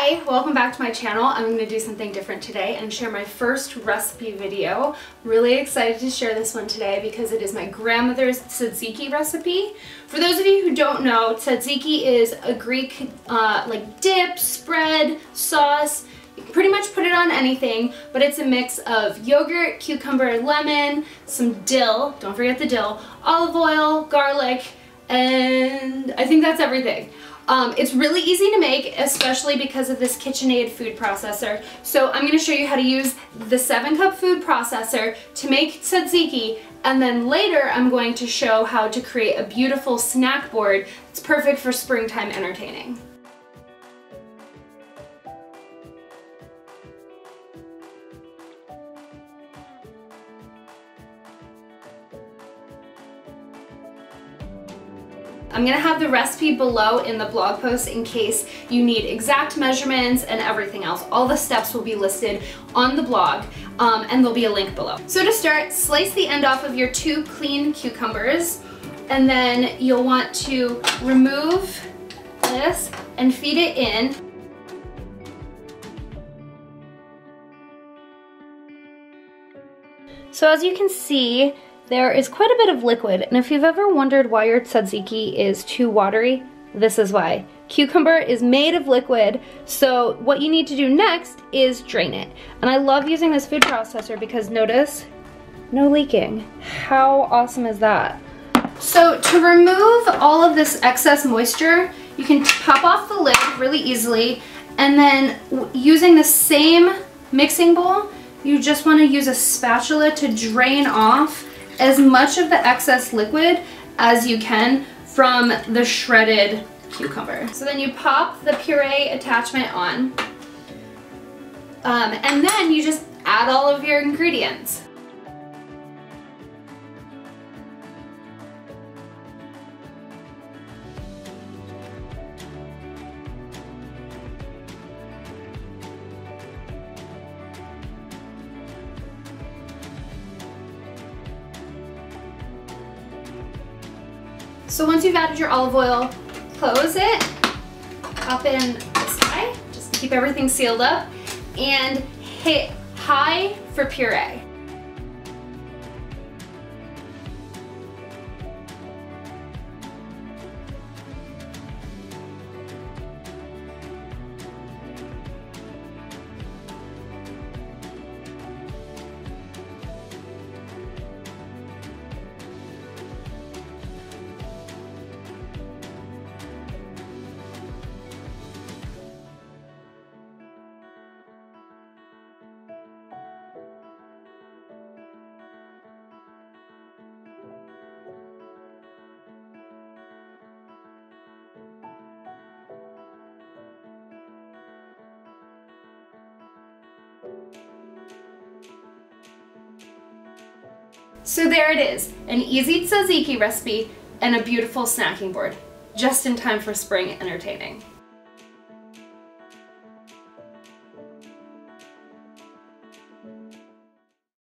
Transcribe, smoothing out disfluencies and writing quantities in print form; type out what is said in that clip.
Hi, welcome back to my channel. I'm going to do something different today and share my first recipe video. Really excited to share this one today because it is my grandmother's tzatziki recipe. For those of you who don't know, tzatziki is a Greek like dip, spread, sauce. You can pretty much put it on anything, but it's a mix of yogurt, cucumber, lemon, some dill, don't forget the dill, olive oil, garlic, and I think that's everything. It's really easy to make, especially because of this KitchenAid food processor. So I'm going to show you how to use the 7-cup food processor to make tzatziki, and then later I'm going to show how to create a beautiful snack board that's perfect for springtime entertaining. I'm going to have the recipe below in the blog post in case you need exact measurements and everything else. All the steps will be listed on the blog, and there'll be a link below. So to start, slice the end off of your 2 clean cucumbers, and then you'll want to remove this and feed it in. So as you can see, there is quite a bit of liquid, and if you've ever wondered why your tzatziki is too watery, this is why. Cucumber is made of liquid, so what you need to do next is drain it. And I love using this food processor because notice, no leaking. How awesome is that? So to remove all of this excess moisture, you can pop off the lid really easily, and then using the same mixing bowl, you just want to use a spatula to drain off as much of the excess liquid as you can from the shredded cucumber. So then you pop the puree attachment on, and then you just add all of your ingredients. So once you've added your olive oil, close it, pop it in this way, just keep everything sealed up, and hit high for puree. So there it is, an easy tzatziki recipe and a beautiful snacking board, just in time for spring entertaining.